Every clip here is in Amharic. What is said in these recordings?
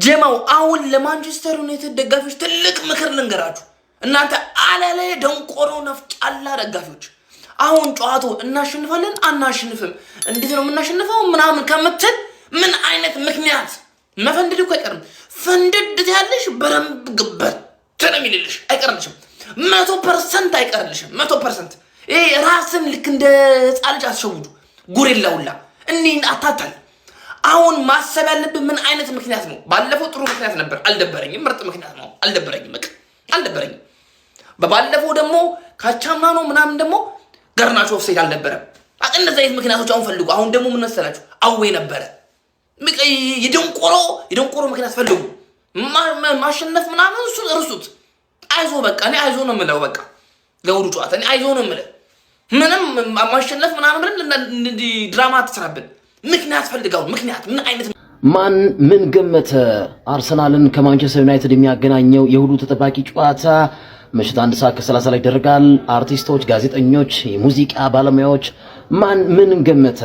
ጀማው አሁን ለማንቸስተር ዩናይትድ ደጋፊዎች ትልቅ ምክር ልንገራችሁ እናንተ አለለ ደንቆሮ ነፍጫላ ደጋፊዎች አሁን ጨዋታው እናሽንፋለን አናሽንፍም እንዴት ነው የምናሽንፈው ምናምን ከምትል ምን አይነት ምክንያት መፈንደድ እኮ አይቀርም ፈንደድ ያለሽ በረምብ ግበት ተነሚልልሽ አይቀርልሽም 100% አይቀርልሽም 100% ይሄ ራስን ልክ እንደ ጻልጅ አስሸውዱ ጉሪላውላ እኔ አታታል አሁን ማሰብ ያለብን ምን አይነት ምክንያት ነው ባለፈው ጥሩ ምክንያት ነበር አልደበረኝም ምርጥ ምክንያት ነው አልደበረኝም በባለፈው ደግሞ ካቻምና ነው ምናምን ደግሞ ገርናቾ ኦፍሳይድ አልነበረም እንደዛ አይነት ምክንያቶች አሁን ፈልጉ አሁን ደግሞ ምን መሰላችሁ አዌ ነበረ ይደንቆሮ ምክንያት ፈልጉ ማሸነፍ ምናምን እሱ እርሱት አይዞ በቃ እኔ አይዞ ነው የምለው በቃ ለውዱ ጨዋታ እኔ አይዞ ነው የምለው ምንም ማሸነፍ ምናምን ብለን ድራማ ተሰራብን ምክንያት ፈልጋው ምክንያት ምን አይነት ማን ምን ገመተ አርሰናልን ከማንቸስተር ዩናይትድ የሚያገናኘው የሁሉ ተጠባቂ ጨዋታ ምሽት 1:30 ላይ ይደረጋል አርቲስቶች ጋዜጠኞች የሙዚቃ ባለሙያዎች ማን ምን ገመተ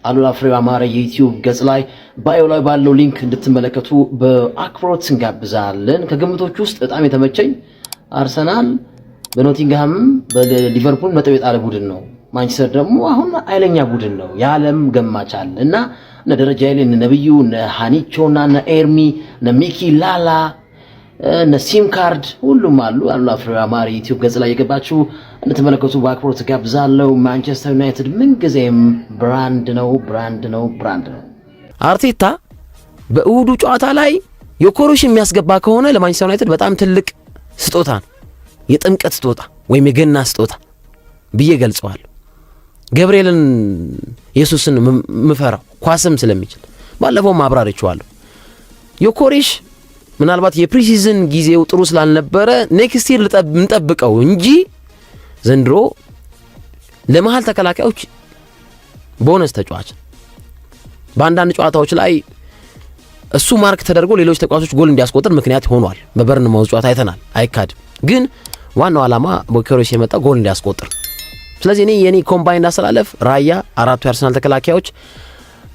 አሉላ ፍሬው አማረ የዩቲዩብ ገጽ ላይ ባዮ ላይ ባለው ሊንክ እንድትመለከቱ በአክብሮት እንጋብዛለን ከግምቶች ውስጥ በጣም የተመቸኝ አርሰናል በኖቲንግሃም በሊቨርፑል ነጥብ የጣለ ቡድን ነው ማንቸስተር ደግሞ አሁን አይለኛ ቡድን ነው ያለም ገማቻል እና እነ ደረጃ ይሌ እነ ነብዩ እነ ሃኒቾና እነ ኤርሚ እነ ሚኪ ላላ እነ ሲም ካርድ ሁሉም አሉ አሉላ ፍሬው አማረ ዩቲዩብ ገጽ ላይ የገባችሁ እንድትመለከቱ በአክብሮት ጋብዛለሁ ማንቸስተር ዩናይትድ ምን ጊዜም ብራንድ ነው አርቴታ በእሁዱ ጨዋታ ላይ የኮሮሽ የሚያስገባ ከሆነ ለማንቸስተር ዩናይትድ በጣም ትልቅ ስጦታ ነው የጥምቀት ስጦታ ወይም የገና ስጦታ ብዬ ገልጸዋል ገብርኤልን ኢየሱስን ምፈራው ኳስም ስለሚችል ባለፈው ማብራሪያቸዋለሁ የኮሬሽ ምናልባት የፕሪሲዝን ጊዜው ጥሩ ስላልነበረ ኔክስት ይር እንጠብቀው እንጂ ዘንድሮ ለመሃል ተከላካዮች ቦነስ ተጫዋች በአንዳንድ ጨዋታዎች ላይ እሱ ማርክ ተደርጎ ሌሎች ተጫዋቾች ጎል እንዲያስቆጥር ምክንያት ሆኗል በበርንማውዝ ጨዋታ አይተናል አይካድም ግን ዋናው ዓላማ በኮሬሽ የመጣ ጎል እንዲያስቆጥር ስለዚህ የኔ ኮምባይንድ አሰላለፍ ራያ አራቱ የአርሰናል ተከላካዮች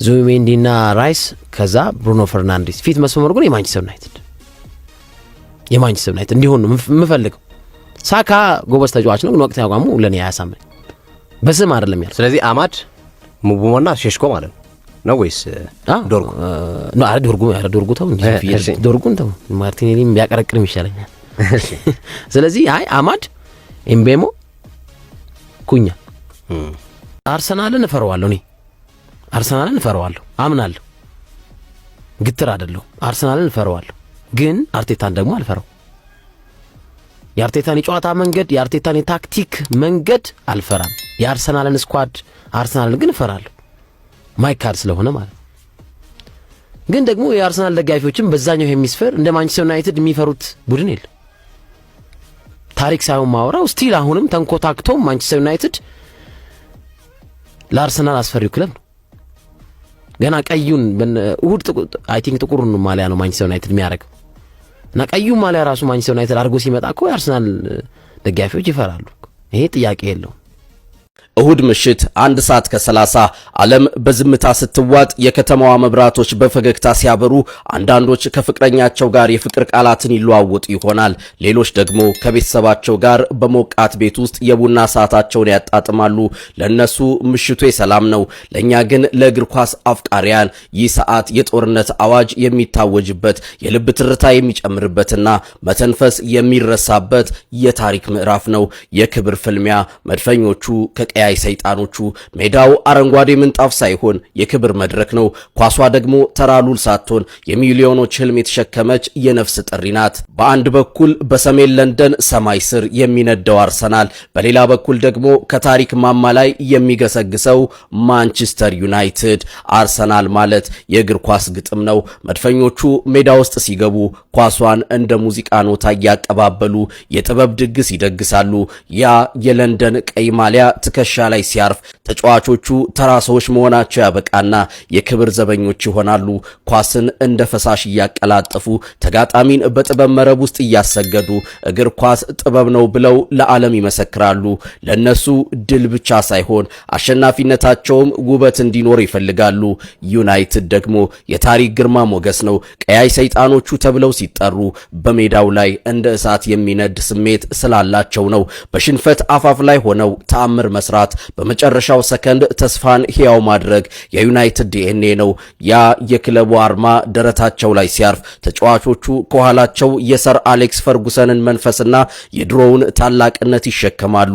ዙቢሜንዲና ራይስ ከዛ ብሩኖ ፈርናንዴስ ፊት መስመር ግን የማንቸስተር ዩናይትድ እንዲሆን ነው የምፈልገው ሳካ ጎበዝ ተጫዋች ነው ግን ወቅት ያቋሙ ለኔ ያሳመኝ በስም አይደለም ያለው ስለዚህ አማድ ሙቡሞና ሼሽኮ ማለት ነው ወይስ ዶርጉ ነው ዶርጉ ተው እንጂ ዶርጉን ተው ማርቲኔሊም ቢያቀረቅርም ይሻለኛል ስለዚህ አማድ ኤምቤሞ ኩኛ አርሰናልን እፈራዋለሁ አምናለሁ ግትር አይደለሁ አርሰናልን እፈራዋለሁ ግን አርቴታን ደግሞ አልፈራው የአርቴታን የጨዋታ መንገድ የአርቴታን የታክቲክ መንገድ አልፈራም የአርሰናልን ስኳድ አርሰናልን ግን እፈራለሁ ማይካድ ስለሆነ ማለት ግን ደግሞ የአርሰናል ደጋፊዎችም በዛኛው ሄሚስፌር እንደ ማንቸስተር ዩናይትድ የሚፈሩት ቡድን የለም ታሪክ ሳይሆን ማውራው ስቲል አሁንም ተንኮታክቶ ማንቸስተር ዩናይትድ ለአርሰናል አስፈሪው ክለብ ነው ገና ቀዩን እሁድ አይ ቲንክ ጥቁሩን ማሊያ ነው ማንቸስተር ዩናይትድ የሚያደርገው እና ቀዩ ማሊያ ራሱ ማንቸስተር ዩናይትድ አድርጎ ሲመጣ እኮ የአርሰናል ደጋፊዎች ይፈራሉ ይሄ ጥያቄ የለውም እሁድ ምሽት 1:30 ዓለም በዝምታ ስትዋጥ የከተማዋ መብራቶች በፈገግታ ሲያበሩ አንዳንዶች ከፍቅረኛቸው ጋር የፍቅር ቃላትን ይለዋወጡ ይሆናል ሌሎች ደግሞ ከቤተሰባቸው ጋር በሞቃት ቤት ውስጥ የቡና ሰዓታቸውን ያጣጥማሉ ለነሱ ምሽቱ የሰላም ነው ለኛ ግን ለእግር ኳስ አፍቃሪያን ይህ ሰዓት የጦርነት አዋጅ የሚታወጅበት የልብ ትርታ የሚጨምርበትና መተንፈስ የሚረሳበት የታሪክ ምዕራፍ ነው የክብር ፍልሚያ መድፈኞቹ ከቀያይ ሰይጣኖቹ ሜዳው አረንጓዴ ምንጣፍ ሳይሆን የክብር መድረክ ነው ኳሷ ደግሞ ተራሉል ሳትሆን የሚሊዮኖች ህልም የተሸከመች የነፍስ ጥሪ ናት በአንድ በኩል በሰሜን ለንደን ሰማይ ስር የሚነደው አርሰናል በሌላ በኩል ደግሞ ከታሪክ ማማ ላይ የሚገሰግሰው ማንቸስተር ዩናይትድ አርሰናል ማለት የእግር ኳስ ግጥም ነው መድፈኞቹ ሜዳ ውስጥ ሲገቡ ኳሷን እንደ ሙዚቃ ኖታ እያቀባበሉ የጥበብ ድግስ ይደግሳሉ ያ የለንደን ቀይ ማሊያ ትከሻ ትከሻ ላይ ሲያርፍ ተጫዋቾቹ ተራ ሰዎች መሆናቸው ያበቃና የክብር ዘበኞች ይሆናሉ። ኳስን እንደ ፈሳሽ እያቀላጠፉ ተጋጣሚን በጥበብ መረብ ውስጥ እያሰገዱ እግር ኳስ ጥበብ ነው ብለው ለዓለም ይመሰክራሉ። ለነሱ ድል ብቻ ሳይሆን አሸናፊነታቸውም ውበት እንዲኖር ይፈልጋሉ። ዩናይትድ ደግሞ የታሪክ ግርማ ሞገስ ነው። ቀያይ ሰይጣኖቹ ተብለው ሲጠሩ በሜዳው ላይ እንደ እሳት የሚነድ ስሜት ስላላቸው ነው። በሽንፈት አፋፍ ላይ ሆነው ተአምር መስራት፣ በመጨረሻው ሰከንድ ተስፋን ሕያው ማድረግ የዩናይትድ ዲኤንኤ ነው። ያ የክለቡ አርማ ደረታቸው ላይ ሲያርፍ ተጫዋቾቹ ከኋላቸው የሰር አሌክስ ፈርጉሰንን መንፈስና የድሮውን ታላቅነት ይሸከማሉ።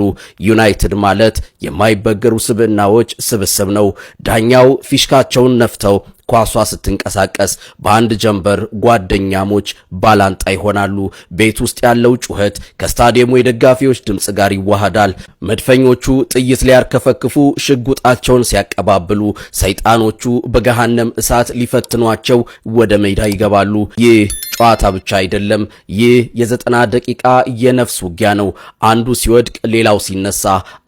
ዩናይትድ ማለት የማይበገሩ ስብዕናዎች ስብስብ ነው። ዳኛው ፊሽካቸውን ነፍተው ኳሷ ስትንቀሳቀስ በአንድ ጀንበር ጓደኛሞች ባላንጣ ይሆናሉ። ቤት ውስጥ ያለው ጩኸት ከስታዲየሙ የደጋፊዎች ድምጽ ጋር ይዋሃዳል። መድፈኞቹ ጥይት ሊያርከፈክፉ ሽጉጣቸውን ሲያቀባብሉ፣ ሰይጣኖቹ በገሃነም እሳት ሊፈትኗቸው ወደ ሜዳ ይገባሉ። ይህ ጨዋታ ብቻ አይደለም። ይህ የ90 ደቂቃ የነፍስ ውጊያ ነው። አንዱ ሲወድቅ ሌላው ሲነሳ፣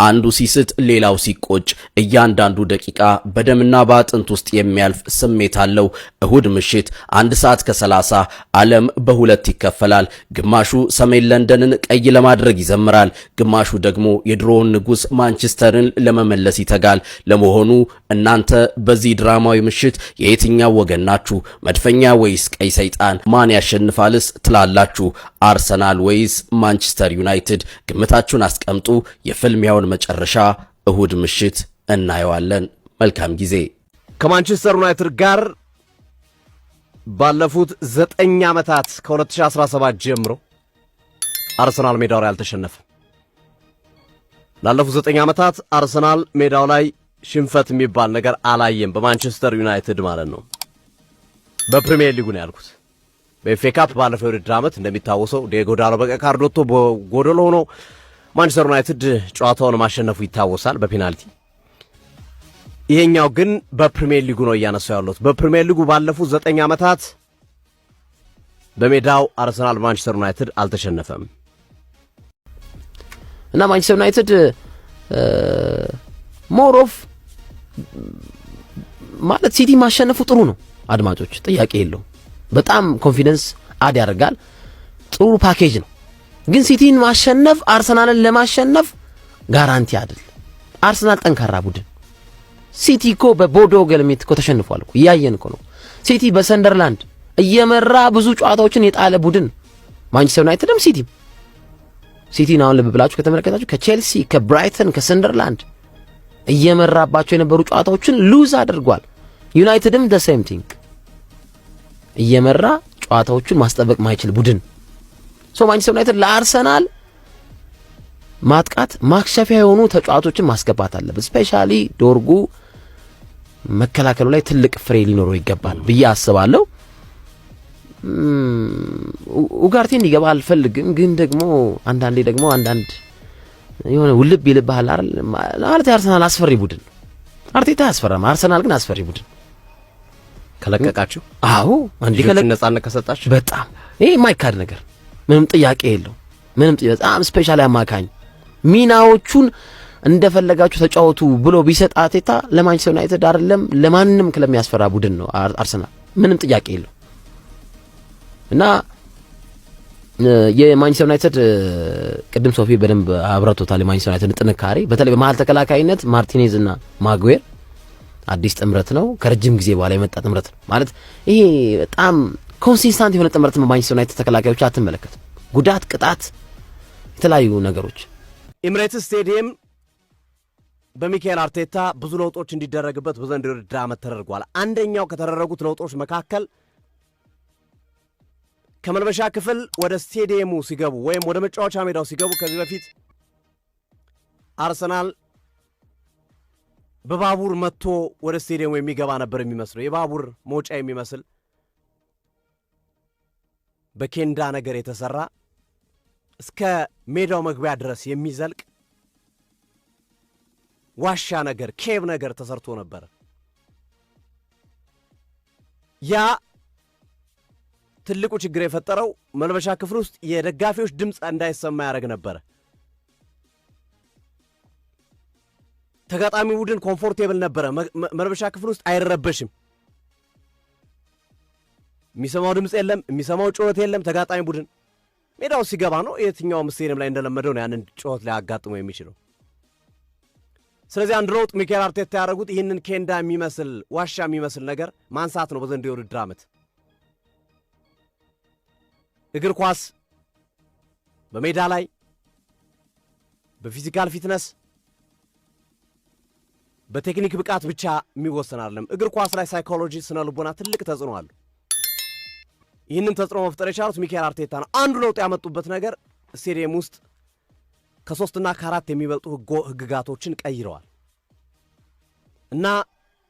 አንዱ ሲስት ሌላው ሲቆጭ፣ እያንዳንዱ ደቂቃ በደምና በአጥንት ውስጥ የሚያልፍ ስሜት አለው። እሁድ ምሽት 1 ሰዓት ከ30 ዓለም በሁለት ይከፈላል። ግማሹ ሰሜን ለንደንን ቀይ ለማድረግ ይዘምራል፣ ግማሹ ደግሞ የድሮውን ንጉሥ ማንቸስተርን ለመመለስ ይተጋል። ለመሆኑ እናንተ በዚህ ድራማዊ ምሽት የየትኛው ወገን ናችሁ? መድፈኛ ወይስ ቀይ ሰይጣን? ማን ያሸንፋልስ ትላላችሁ? አርሰናል ወይስ ማንቸስተር ዩናይትድ? ግምታችሁን አስቀምጡ። የፍልሚያውን መጨረሻ እሁድ ምሽት እናየዋለን። መልካም ጊዜ። ከማንቸስተር ዩናይትድ ጋር ባለፉት 9 ዓመታት ከ2017 ጀምሮ አርሰናል ሜዳው ላይ አልተሸነፈም። ላለፉት 9 ዓመታት አርሰናል ሜዳው ላይ ሽንፈት የሚባል ነገር አላየም። በማንቸስተር ዩናይትድ ማለት ነው። በፕሪሚየር ሊጉ ነው ያልኩት። በኤፍኤ ካፕ ባለፈው የውድድር ዓመት እንደሚታወሰው ዲዬጎ ዳሎ በቀይ ካርድ ወጥቶ በጎደሎ ሆኖ ማንቸስተር ዩናይትድ ጨዋታውን ማሸነፉ ይታወሳል በፔናልቲ። ይሄኛው ግን በፕሪሚየር ሊጉ ነው እያነሳው ያሉት። በፕሪሚየር ሊጉ ባለፉት 9 ዓመታት በሜዳው አርሰናል ማንቸስተር ዩናይትድ አልተሸነፈም እና ማንቸስተር ዩናይትድ ሞር ኦፍ ማለት ሲቲ ማሸነፉ ጥሩ ነው አድማጮች፣ ጥያቄ የለውም። በጣም ኮንፊደንስ አድ ያደርጋል። ጥሩ ፓኬጅ ነው። ግን ሲቲን ማሸነፍ አርሰናልን ለማሸነፍ ጋራንቲ አይደል። አርሰናል ጠንካራ ቡድን፣ ሲቲ እኮ በቦዶ ገልሜት እኮ ተሸንፏል እኮ እያየን እኮ ነው። ሲቲ በሰንደርላንድ እየመራ ብዙ ጨዋታዎችን የጣለ ቡድን፣ ማንቸስተር ዩናይትድም ሲቲን አሁን ልብ ብላችሁ ከተመለከታችሁ ከቼልሲ፣ ከብራይተን፣ ከሰንደርላንድ እየመራባቸው የነበሩ ጨዋታዎችን ሉዝ አድርጓል። ዩናይትድም the same thing እየመራ ጨዋታዎቹን ማስጠበቅ ማይችል ቡድን። ማንቸስተር ዩናይትድ ለአርሰናል ማጥቃት ማክሸፊያ የሆኑ ተጫዋቾችን ማስገባት አለበት። ስፔሻሊ ዶርጉ መከላከሉ ላይ ትልቅ ፍሬ ሊኖረው ይገባል ብዬ አስባለሁ። ኡጋርቴ እንዲገባ አልፈልግም፣ ግን ደግሞ አንዳንዴ ደግሞ አንዳንድ የሆነ ውልብ ይልብሃል አይደል? ማለት አርሰናል አስፈሪ ቡድን። አርቴታ ያስፈራም፣ አርሰናል ግን አስፈሪ ቡድን። ከለቀቃችሁ? አዎ አንዴ ነጻነት ከሰጣችሁ በጣም ይሄ የማይካድ ነገር ምንም ጥያቄ የለው። በጣም ስፔሻል አማካኝ ሚናዎቹን እንደፈለጋችሁ ተጫወቱ ብሎ ቢሰጥ አርቴታ ለማንቸስተር ዩናይትድ አይደለም ለማንም ክለብ የሚያስፈራ ቡድን ነው አርሰናል፣ ምንም ጥያቄ የለው። እና የማንቸስተር ዩናይትድ ቅድም ሶፊ በደንብ አብራርቶታል። የማንቸስተር ዩናይትድ ጥንካሬ በተለይ በመሃል ተከላካይነት ማርቲኔዝ እና ማጉዌር አዲስ ጥምረት ነው። ከረጅም ጊዜ በኋላ የመጣ ጥምረት ነው። ማለት ይሄ በጣም ኮንሲስታንት የሆነ ጥምረት ነው። ማንቸስተር ዩናይትድ ተከላካዮች አትመለከት፣ ጉዳት፣ ቅጣት፣ የተለያዩ ነገሮች። ኤምሬትስ ስቴዲየም በሚካኤል አርቴታ ብዙ ለውጦች እንዲደረግበት በዘንድሮው የውድድር ዓመት ተደርጓል። አንደኛው ከተደረጉት ለውጦች መካከል ከመልበሻ ክፍል ወደ ስቴዲየሙ ሲገቡ ወይም ወደ መጫወቻ ሜዳው ሲገቡ ከዚህ በፊት አርሰናል በባቡር መጥቶ ወደ ስቴዲየሙ የሚገባ ነበር የሚመስለው። የባቡር መውጫ የሚመስል በኬንዳ ነገር የተሰራ እስከ ሜዳው መግቢያ ድረስ የሚዘልቅ ዋሻ ነገር ኬቭ ነገር ተሰርቶ ነበር። ያ ትልቁ ችግር የፈጠረው መልበሻ ክፍል ውስጥ የደጋፊዎች ድምፅ እንዳይሰማ ያደርግ ነበር። ተጋጣሚ ቡድን ኮምፎርቴብል ነበረ። መልበሻ ክፍል ውስጥ አይረበሽም። የሚሰማው ድምፅ የለም፣ የሚሰማው ጩኸት የለም። ተጋጣሚ ቡድን ሜዳው ሲገባ ነው የትኛውም ስቴዲየም ላይ እንደለመደው ነው ያንን ጩኸት ላይ አጋጥሞ የሚችለው። ስለዚህ አንድ ለውጥ ሚኬል አርቴታ ያደረጉት ይህንን ኬንዳ የሚመስል ዋሻ የሚመስል ነገር ማንሳት ነው። በዘንድሮው የውድድር ዓመት እግር ኳስ በሜዳ ላይ በፊዚካል ፊትነስ በቴክኒክ ብቃት ብቻ የሚወሰን አይደለም። እግር ኳስ ላይ ሳይኮሎጂ፣ ስነ ልቦና ትልቅ ተጽዕኖ አለው። ይህንን ተጽዕኖ መፍጠር የቻሉት ሚኬል አርቴታ ነው። አንዱ ለውጥ ያመጡበት ነገር ስቴዲየም ውስጥ ከ3 እና ከ4 የሚበልጡ ህግጋቶችን ቀይረዋል እና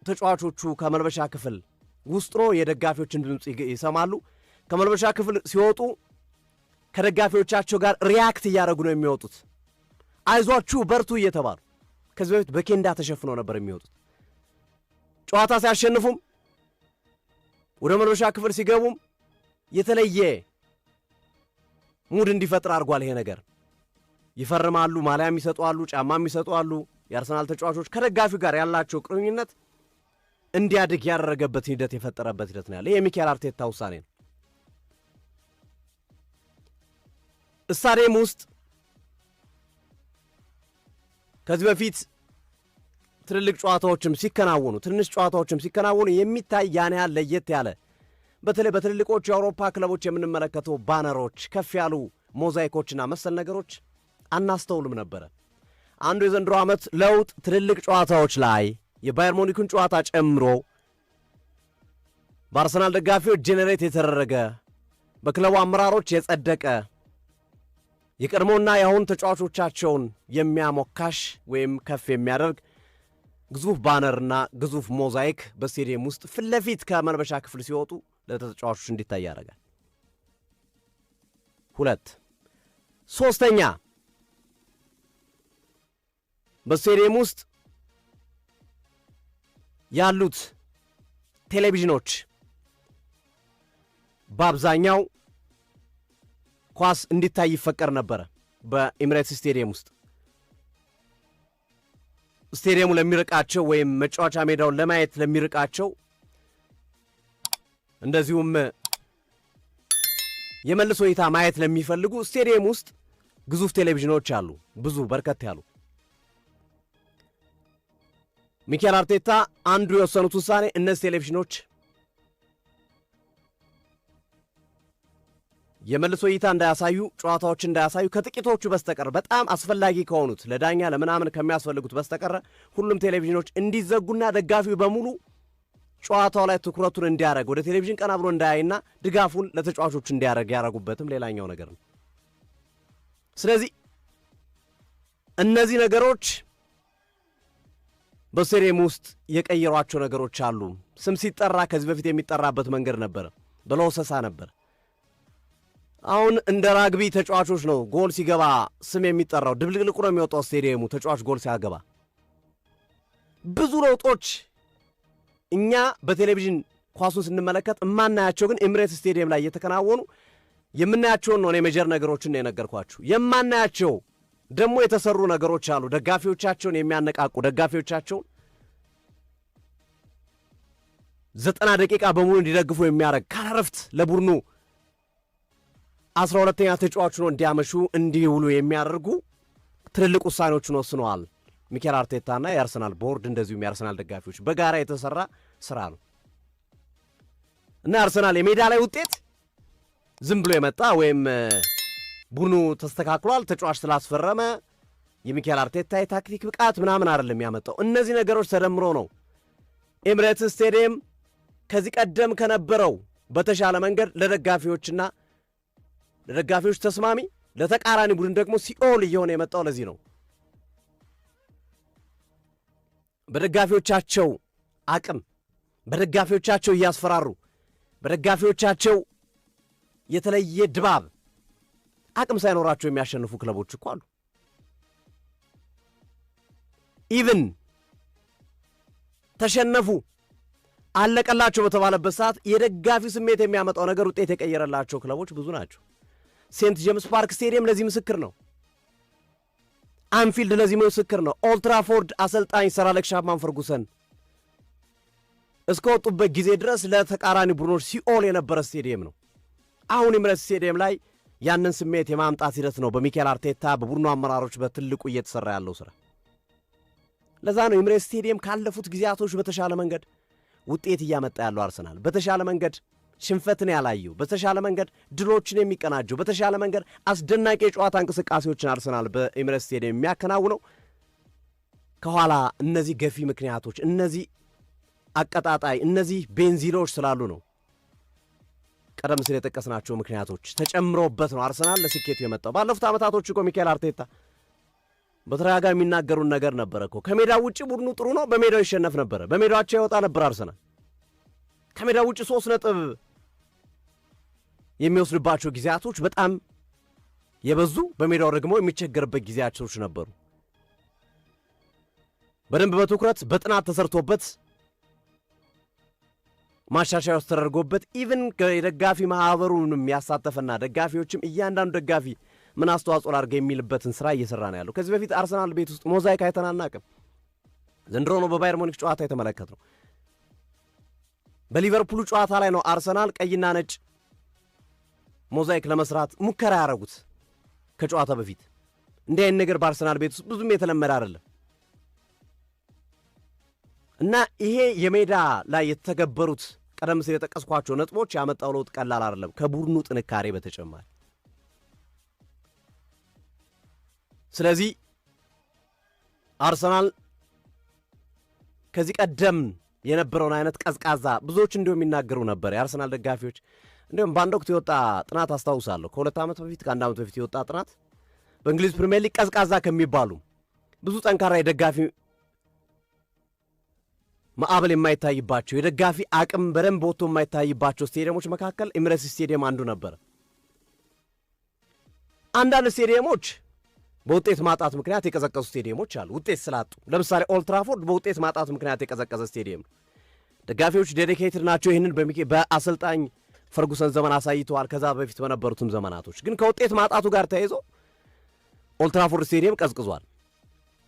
ተጫዋቾቹ ከመልበሻ ክፍል ውስጥ ነው የደጋፊዎችን ድምፅ ይሰማሉ። ከመልበሻ ክፍል ሲወጡ ከደጋፊዎቻቸው ጋር ሪያክት እያደረጉ ነው የሚወጡት። አይዟችሁ በርቱ እየተባሉ ከዚህ በፊት በኬንዳ ተሸፍነው ነበር የሚወጡት። ጨዋታ ሲያሸንፉም ወደ መልበሻ ክፍል ሲገቡም የተለየ ሙድ እንዲፈጥር አድርጓል። ይሄ ነገር ይፈርማሉ፣ ማሊያም ይሰጣሉ፣ ጫማም ይሰጣሉ። የአርሰናል ተጫዋቾች ከደጋፊው ጋር ያላቸው ቁርኝነት እንዲያድግ ያደረገበት ሂደት የፈጠረበት ሂደት ነው ያለ። ይሄ ሚኬል አርቴታ ውሳኔ ነው። ስታዲየም ውስጥ ከዚህ በፊት ትልልቅ ጨዋታዎችም ሲከናወኑ ትንሽ ጨዋታዎችም ሲከናወኑ የሚታይ ያን ያህል ለየት ያለ በተለይ በትልልቆቹ የአውሮፓ ክለቦች የምንመለከተው ባነሮች፣ ከፍ ያሉ ሞዛይኮችና መሰል ነገሮች አናስተውልም ነበረ። አንዱ የዘንድሮ ዓመት ለውጥ ትልልቅ ጨዋታዎች ላይ የባየር ሙኒክን ጨዋታ ጨምሮ በአርሰናል ደጋፊዎች ጄኔሬት የተደረገ በክለቡ አመራሮች የጸደቀ የቀድሞና የአሁን ተጫዋቾቻቸውን የሚያሞካሽ ወይም ከፍ የሚያደርግ ግዙፍ ባነርና ግዙፍ ሞዛይክ በስቴዲየም ውስጥ ፊት ለፊት ከመልበሻ ክፍል ሲወጡ ለተጫዋቾች እንዲታይ ያደርጋል። 2 ሶስተኛ በስቴዲየም ውስጥ ያሉት ቴሌቪዥኖች በአብዛኛው ኳስ እንዲታይ ይፈቀር ነበር። በኤሚሬትስ ስቴዲየም ውስጥ ስቴዲየሙ ለሚርቃቸው ወይም መጫወቻ ሜዳውን ለማየት ለሚርቃቸው እንደዚሁም የመልሶ እይታ ማየት ለሚፈልጉ ስቴዲየም ውስጥ ግዙፍ ቴሌቪዥኖች አሉ፣ ብዙ በርከት ያሉ። ሚኬል አርቴታ አንዱ የወሰኑት ውሳኔ እነዚህ ቴሌቪዥኖች የመልሶ እይታ እንዳያሳዩ፣ ጨዋታዎች እንዳያሳዩ ከጥቂቶቹ በስተቀር በጣም አስፈላጊ ከሆኑት ለዳኛ ለምናምን ከሚያስፈልጉት በስተቀር ሁሉም ቴሌቪዥኖች እንዲዘጉና ደጋፊው በሙሉ ጨዋታው ላይ ትኩረቱን እንዲያደርግ ወደ ቴሌቪዥን ቀና ብሎ እንዳያይና ድጋፉን ለተጫዋቾቹ እንዲያደርግ ያደረጉበትም ሌላኛው ነገር ነው። ስለዚህ እነዚህ ነገሮች በስቴዲየም ውስጥ የቀየሯቸው ነገሮች አሉ። ስም ሲጠራ ከዚህ በፊት የሚጠራበት መንገድ ነበር፣ በለወሰሳ ነበር። አሁን እንደ ራግቢ ተጫዋቾች ነው ጎል ሲገባ ስም የሚጠራው። ድብልቅልቁ ነው የሚወጣው ስቴዲየሙ ተጫዋች ጎል ሲያገባ። ብዙ ለውጦች እኛ በቴሌቪዥን ኳሱን ስንመለከት የማናያቸው ግን ኤሚሬትስ ስቴዲየም ላይ እየተከናወኑ የምናያቸውን ነው የሜጀር ነገሮችን ነው የነገርኳችሁ። የማናያቸው ደግሞ የተሰሩ ነገሮች አሉ። ደጋፊዎቻቸውን የሚያነቃቁ ደጋፊዎቻቸውን 90 ደቂቃ በሙሉ እንዲደግፉ የሚያደርግ ካላረፍት ለቡድኑ 12ኛ ተጫዋች ነው እንዲያመሹ እንዲውሉ የሚያደርጉ ትልልቅ ውሳኔዎችን ወስነዋል ሚኬል አርቴታና የአርሰናል ቦርድ እንደዚሁም የአርሰናል ደጋፊዎች በጋራ የተሰራ ስራ ነው እና አርሰናል የሜዳ ላይ ውጤት ዝም ብሎ የመጣ ወይም ቡድኑ ተስተካክሏል ተጫዋች ስላስፈረመ የሚኬል አርቴታ የታክቲክ ብቃት ምናምን አይደለም ያመጣው። እነዚህ ነገሮች ተደምሮ ነው ኤሚሬትስ ስቴዲየም ከዚህ ቀደም ከነበረው በተሻለ መንገድ ለደጋፊዎችና ለደጋፊዎች ተስማሚ ለተቃራኒ ቡድን ደግሞ ሲኦል እየሆነ የመጣው ለዚህ ነው። በደጋፊዎቻቸው አቅም በደጋፊዎቻቸው እያስፈራሩ በደጋፊዎቻቸው የተለየ ድባብ አቅም ሳይኖራቸው የሚያሸንፉ ክለቦች እኮ አሉ። ኢቭን ተሸነፉ አለቀላቸው በተባለበት ሰዓት የደጋፊ ስሜት የሚያመጣው ነገር ውጤት የቀየረላቸው ክለቦች ብዙ ናቸው። ሴንት ጄምስ ፓርክ ስቴዲየም ለዚህ ምስክር ነው። አንፊልድ ለዚህ ምስክር ነው። ኦልድ ትራፎርድ አሰልጣኝ ሰር አሌክስ ቻፕማን ፈርጉሰን እስከወጡበት ጊዜ ድረስ ለተቃራኒ ቡድኖች ሲኦል የነበረ ስቴዲየም ነው። አሁን ኤምሬትስ ስቴዲየም ላይ ያንን ስሜት የማምጣት ሂደት ነው በሚኬል አርቴታ በቡድኑ አመራሮች በትልቁ እየተሰራ ያለው ስራ። ለዛ ነው ኤምሬትስ ስቴዲየም ካለፉት ጊዜያቶች በተሻለ መንገድ ውጤት እያመጣ ያለው አርሰናል፣ በተሻለ መንገድ ሽንፈትን ያላየው፣ በተሻለ መንገድ ድሎችን የሚቀናጀው፣ በተሻለ መንገድ አስደናቂ የጨዋታ እንቅስቃሴዎችን አርሰናል በኤምሬትስ ስቴዲየም የሚያከናውነው ከኋላ እነዚህ ገፊ ምክንያቶች፣ እነዚህ አቀጣጣይ፣ እነዚህ ቤንዚኖች ስላሉ ነው። ቀደም ሲል የጠቀስናቸው ምክንያቶች ተጨምሮበት ነው አርሰናል ለስኬቱ የመጣው። ባለፉት ዓመታቶች እኮ ሚኬል አርቴታ በተደጋጋሚ የሚናገሩን ነገር ነበረ እኮ ከሜዳው ውጪ ቡድኑ ጥሩ ነው፣ በሜዳው ይሸነፍ ነበረ፣ በሜዳቸው ይወጣ ነበር አርሰናል። ከሜዳው ውጪ 3 ነጥብ የሚወስድባቸው ጊዜያቶች በጣም የበዙ፣ በሜዳው ደግሞ የሚቸገርበት ጊዜያቶች ነበሩ። በደንብ በትኩረት በጥናት ተሰርቶበት ማሻሻያዎች ተደርጎበት ኢቭን የደጋፊ ማህበሩንም ያሳተፈና ደጋፊዎችም እያንዳንዱ ደጋፊ ምን አስተዋጽኦ ላድርግ የሚልበትን ስራ እየሰራ ነው ያለው። ከዚህ በፊት አርሰናል ቤት ውስጥ ሞዛይክ አይተን አናውቅም። ዘንድሮ ነው በባየር ሙኒክ ጨዋታ የተመለከትነው። በሊቨርፑሉ ጨዋታ ላይ ነው አርሰናል ቀይና ነጭ ሞዛይክ ለመስራት ሙከራ ያደረጉት ከጨዋታ በፊት። እንዲህ አይነት ነገር በአርሰናል ቤት ውስጥ ብዙም የተለመደ አይደለም እና ይሄ የሜዳ ላይ የተገበሩት ቀደም ሲል የጠቀስኳቸው ነጥቦች ያመጣው ለውጥ ቀላል አይደለም ከቡድኑ ጥንካሬ በተጨማሪ። ስለዚህ አርሰናል ከዚህ ቀደም የነበረውን አይነት ቀዝቃዛ ብዙዎች እንዲሁም የሚናገሩ ነበር የአርሰናል ደጋፊዎች። እንዲሁም በአንድ ወቅት የወጣ ጥናት አስታውሳለሁ፣ ከ2 ዓመት በፊት ከ1 ዓመት በፊት የወጣ ጥናት በእንግሊዝ ፕሪሚየር ሊግ ቀዝቃዛ ከሚባሉ ብዙ ጠንካራ የደጋፊ ማዕበል የማይታይባቸው የደጋፊ አቅም በደንብ ወጥቶ የማይታይባቸው ስቴዲየሞች መካከል ኤምሬትስ ስቴዲየም አንዱ ነበር። አንዳንድ ስቴዲየሞች በውጤት ማጣት ምክንያት የቀዘቀዙ ስቴዲየሞች አሉ፣ ውጤት ስላጡ። ለምሳሌ ኦልድ ትራፎርድ በውጤት ማጣት ምክንያት የቀዘቀዘ ስቴዲየም ነው። ደጋፊዎች ዴዲኬትድ ናቸው። ይህንን በአሰልጣኝ ፈርጉሰን ዘመን አሳይተዋል፣ ከዛ በፊት በነበሩትም ዘመናቶች። ግን ከውጤት ማጣቱ ጋር ተያይዞ ኦልድ ትራፎርድ ስቴዲየም ቀዝቅዟል።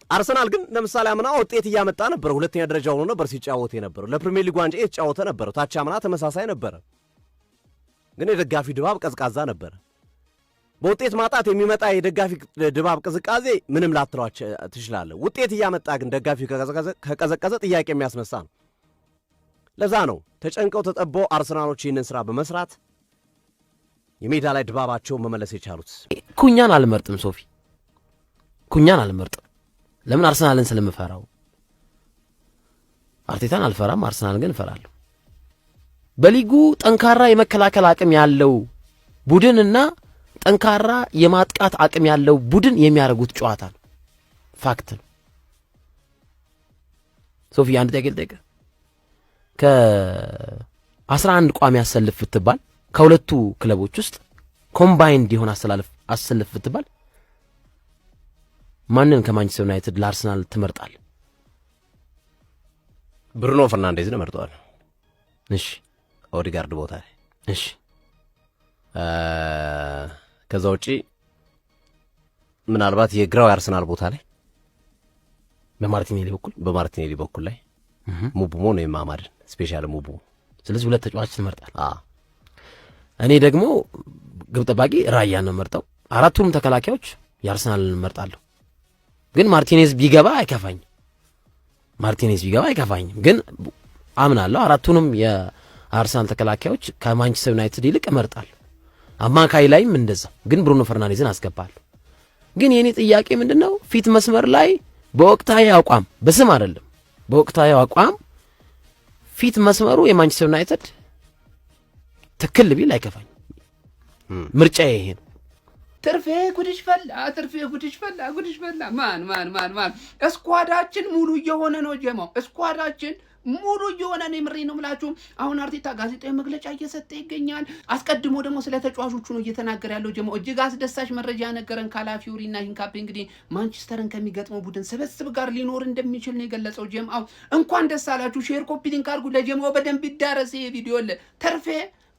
አርሰናል ግን ለምሳሌ አምና ውጤት እያመጣ ነበር፣ ሁለተኛ ደረጃ ሆኖ ነበር ሲጫወት የነበረው፣ ለፕሪሚየር ሊግ ዋንጫ የተጫወተ ነበር። ታች አምና ተመሳሳይ ነበር፣ ግን የደጋፊ ድባብ ቀዝቃዛ ነበር። በውጤት ማጣት የሚመጣ የደጋፊ ድባብ ቅዝቃዜ ምንም ላትሏች ትችላለህ። ውጤት እያመጣ ግን ደጋፊ ከቀዘቀዘ ጥያቄ የሚያስነሳ ነው። ለዛ ነው ተጨንቀው ተጠበው አርሰናሎች ይህንን ስራ በመስራት የሜዳ ላይ ድባባቸውን መመለስ የቻሉት። ኩኛን አልመርጥም ሶፊ፣ ኩኛን አልመርጥም። ለምን? አርሰናልን ስለምፈራው። አርቴታን አልፈራም፣ አርሰናልን ግን እፈራለሁ። በሊጉ ጠንካራ የመከላከል አቅም ያለው ቡድንና ጠንካራ የማጥቃት አቅም ያለው ቡድን የሚያደርጉት ጨዋታ ነው። ፋክት ነው። ሶፊ አንድ ጥያቄ ልጠይቅህ። ከ11 ቋሚ አሰልፍ ብትባል ከሁለቱ ክለቦች ውስጥ ኮምባይንድ የሆነ አሰልፍ ብትባል ማንን ከማንቸስተር ዩናይትድ ለአርሰናል ትመርጣል? ብሩኖ ፈርናንዴዝን መርጠዋል። እሺ፣ ኦዲጋርድ ቦታ ላይ። እሺ፣ ከዛ ውጪ ምናልባት የግራው የአርሰናል ቦታ ላይ በማርቲኔሊ በኩል ላይ ሙቡሞ ነው የማማድን ስፔሻል ሙቡሞ። ስለዚህ ሁለት ተጫዋች ትመርጣል። እኔ ደግሞ ግብ ጠባቂ ራያን ነው መርጠው። አራቱም ተከላካዮች የአርሰናልን መርጣለሁ። ግን ማርቲኔዝ ቢገባ አይከፋኝም። ግን አምናለሁ አራቱንም የአርሰናል ተከላካዮች ከማንቸስተር ዩናይትድ ይልቅ እመርጣለሁ። አማካይ ላይም እንደዛው። ግን ብሩኖ ፈርናንዴዝን አስገባለሁ። ግን የኔ ጥያቄ ምንድነው? ፊት መስመር ላይ በወቅታዊ አቋም በስም አይደለም፣ በወቅታዊ አቋም ፊት መስመሩ የማንቸስተር ዩናይትድ ትክክል ቢል አይከፋኝም። ምርጫዬ ይሄ ነው። ትርፌ ጉድሽ ፈላ። ማን እስኳዳችን ሙሉ እየሆነ ነው ጀማው። እስኳዳችን ሙሉ እየሆነ ነው። ምሬ ነው የምላችሁ። አሁን አርቴታ ጋዜጣዊ መግለጫ እየሰጠ ይገኛል። አስቀድሞ ደግሞ ስለ ተጫዋቾቹ ነው እየተናገረ ያለው ጀማው። እጅግ አስደሳች መረጃ ነገረን። ካላፊዮሪና ሂንካፔ እንግዲህ ማንቸስተርን ከሚገጥመው ቡድን ስብስብ ጋር ሊኖር እንደሚችል ነው የገለጸው ጀማው። እንኳን ደስ አላችሁ። ሼር ኮፒ ሊንክ አድርጉ ለጀማው በደንብ ይዳረስ ይሄ ቪዲዮ። ተርፌ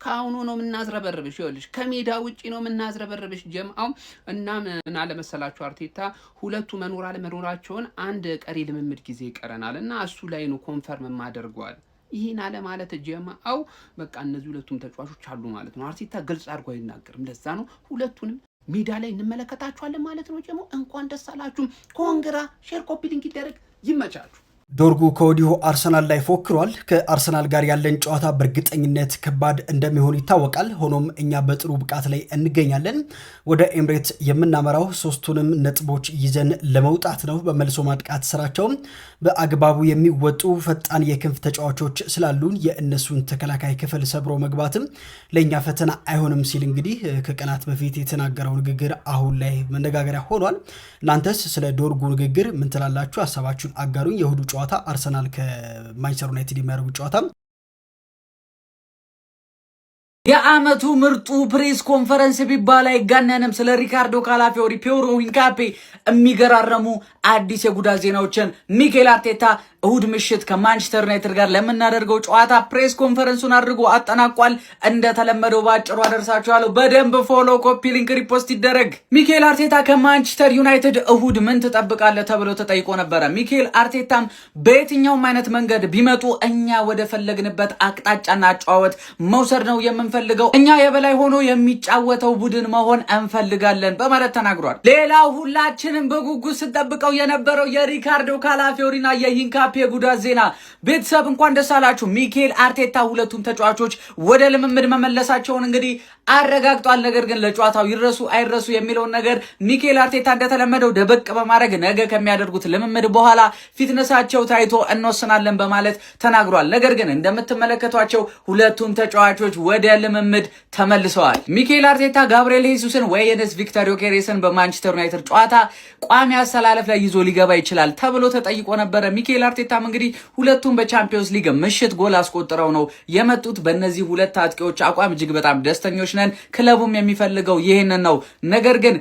ካሁኑ ነው የምናዝረበርብሽ። ይኸውልሽ ከሜዳ ውጪ ነው የምናዝረበርብሽ ጀምአው። እና ምን አለ መሰላችሁ አርቴታ ሁለቱ መኖር አለመኖራቸውን አንድ ቀሪ ልምምድ ጊዜ ይቀረናል እና እሱ ላይ ነው ኮንፈርም ማደርገዋል። ይሄን አለ ማለት ጀምአው በቃ እነዚህ ሁለቱም ተጫዋቾች አሉ ማለት ነው። አርቴታ ግልጽ አድርጎ አይናገርም። ለዛ ነው ሁለቱንም ሜዳ ላይ እንመለከታቸዋለን ማለት ነው። ጀሞ እንኳን ደስ አላችሁ። ኮንግራ ሼር ኮፒ ሊንክ ይደረግ። ይመቻችሁ። ዶርጉ ከወዲሁ አርሰናል ላይ ፎክሯል። ከአርሰናል ጋር ያለን ጨዋታ በእርግጠኝነት ከባድ እንደሚሆን ይታወቃል። ሆኖም እኛ በጥሩ ብቃት ላይ እንገኛለን። ወደ ኤምሬት የምናመራው ሶስቱንም ነጥቦች ይዘን ለመውጣት ነው። በመልሶ ማጥቃት ስራቸውም በአግባቡ የሚወጡ ፈጣን የክንፍ ተጫዋቾች ስላሉን የእነሱን ተከላካይ ክፍል ሰብሮ መግባትም ለእኛ ፈተና አይሆንም ሲል እንግዲህ ከቀናት በፊት የተናገረው ንግግር አሁን ላይ መነጋገሪያ ሆኗል። እናንተስ ስለ ዶርጉ ንግግር ምን ትላላችሁ? ሀሳባችሁን አጋሩኝ። የእሁዱ ጨዋታ አርሰናል ከማንቸስተር ዩናይትድ የሚያደርጉት ጨዋታ የአመቱ ምርጡ ፕሬስ ኮንፈረንስ ቢባል አይጋነንም። ስለ ሪካርዶ ካላፊዮሪ፣ ፒየሮ ሂንካፔ የሚገራረሙ አዲስ የጉዳት ዜናዎችን ሚኬል አርቴታ እሁድ ምሽት ከማንቸስተር ዩናይትድ ጋር ለምናደርገው ጨዋታ ፕሬስ ኮንፈረንሱን አድርጎ አጠናቋል። እንደተለመደው ባጭሩ አደርሳችኋለሁ። በደንብ ፎሎ፣ ኮፒ ሊንክ፣ ሪፖስት ይደረግ። ሚኬል አርቴታ ከማንቸስተር ዩናይትድ እሁድ ምን ትጠብቃለህ ተብሎ ተጠይቆ ነበረ። ሚኬል አርቴታም በየትኛውም አይነት መንገድ ቢመጡ እኛ ወደ ፈለግንበት አቅጣጫና አጨዋወት መውሰድ ነው የምንፈልገው፣ እኛ የበላይ ሆኖ የሚጫወተው ቡድን መሆን እንፈልጋለን በማለት ተናግሯል። ሌላው ሁላችንም በጉጉት ስንጠብቀው የነበረው የሪካርዶ ካላፊዮሪና የሂንካፔ የጉዳት ዜና። ቤተሰብ እንኳን ደስ አላችሁ። ሚኬል አርቴታ ሁለቱም ተጫዋቾች ወደ ልምምድ መመለሳቸውን እንግዲህ አረጋግጧል። ነገር ግን ለጨዋታው ይረሱ አይረሱ የሚለውን ነገር ሚኬል አርቴታ እንደተለመደው ደበቅ በማድረግ ነገ ከሚያደርጉት ልምምድ በኋላ ፊትነሳቸው ታይቶ እንወስናለን በማለት ተናግሯል። ነገር ግን እንደምትመለከቷቸው ሁለቱም ተጫዋቾች ወደ ልምምድ ተመልሰዋል። ሚኬል አርቴታ ጋብሪኤል ሄሱስን ወይንስ ቪክተር ዮኬሬስን በማንቸስተር ዩናይትድ ጨዋታ ቋሚ አሰላለፍ ላይ ይዞ ሊገባ ይችላል ተብሎ ተጠይቆ ነበረ። ሚኬል አርቴታም እንግዲህ ሁለቱም በቻምፒዮንስ ሊግ ምሽት ጎል አስቆጥረው ነው የመጡት። በእነዚህ ሁለት አጥቂዎች አቋም እጅግ በጣም ደስተኞች ነን። ክለቡም የሚፈልገው ይህንን ነው። ነገር ግን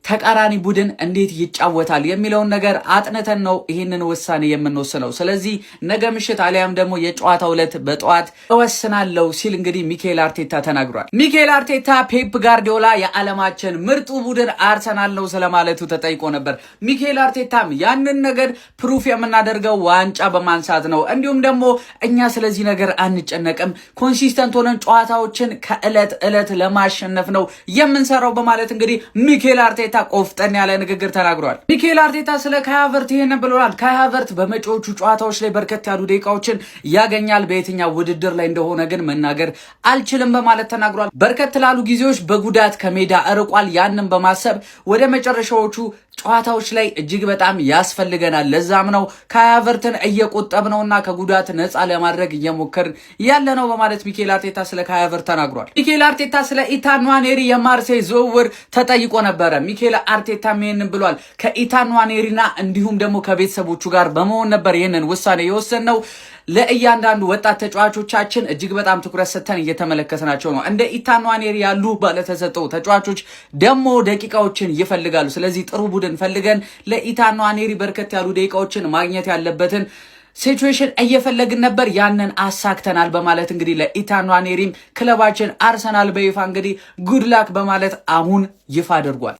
ተቃራኒ ቡድን እንዴት ይጫወታል የሚለውን ነገር አጥነተን ነው ይህንን ውሳኔ የምንወስነው። ስለዚህ ነገ ምሽት አሊያም ደግሞ የጨዋታው ዕለት በጠዋት እወስናለሁ ሲል እንግዲህ ሚኬል አርቴታ ተናግሯል። ሚኬል አርቴታ ፔፕ ጋርዲዮላ የዓለማችን ምርጡ ቡድን አርሰናል ነው ስለማለቱ ተጠይቆ ነበር። ሚኬል አርቴታም ያንን ነገር ፕሩፍ የምናደርገው ዋንጫ በማንሳት ነው፣ እንዲሁም ደግሞ እኛ ስለዚህ ነገር አንጨነቅም፣ ኮንሲስተንት ሆነን ጨዋታዎችን ከዕለት ዕለት ለማሸነፍ ነው የምንሰራው በማለት እንግዲህ ሚኬል አርቴታ ቆፍጠን ያለ ንግግር ተናግሯል። ሚኬል አርቴታ ስለ ካይ ሃቨርትዝ ይሄን ብሏል። ካይ ሃቨርትዝ በመጪዎቹ ጨዋታዎች ላይ በርከት ያሉ ደቂቃዎችን ያገኛል፣ በየትኛው ውድድር ላይ እንደሆነ ግን መናገር አልችልም በማለት ተናግሯል። በርከት ላሉ ጊዜዎች በጉዳት ከሜዳ እርቋል። ያንን በማሰብ ወደ መጨረሻዎቹ ጨዋታዎች ላይ እጅግ በጣም ያስፈልገናል። ለዛም ነው ካይ ሃቨርትዝን እየቆጠብነውና ከጉዳት ነፃ ለማድረግ እየሞከርን ያለ ነው በማለት ሚኬል አርቴታ ስለ ካይ ሃቨርትዝ ተናግሯል። ሚኬል አርቴታ ስለ ኢታን ንዋኔሪ የማርሴይ ዝውውር ተጠይቆ ነበረ። ሚኬል አርቴታ ይሄንን ብሏል። ከኢታን ንዋኔሪና እንዲሁም ደግሞ ከቤተሰቦቹ ጋር በመሆን ነበር ይሄንን ውሳኔ የወሰነው። ለእያንዳንዱ ወጣት ተጫዋቾቻችን እጅግ በጣም ትኩረት ሰጥተን እየተመለከትናቸው ነው። እንደ ኢታን ንዋኔሪ ያሉ ባለተሰጠው ተጫዋቾች ደግሞ ደቂቃዎችን ይፈልጋሉ። ስለዚህ ጥሩ ቡድን ፈልገን ለኢታን ንዋኔሪ በርከት ያሉ ደቂቃዎችን ማግኘት ያለበትን ሲቹዌሽን እየፈለግን ነበር፣ ያንን አሳክተናል በማለት እንግዲህ ለኢታን ንዋኔሪም ክለባችን አርሰናል በይፋ እንግዲህ ጉድ ላክ በማለት አሁን ይፋ አድርጓል።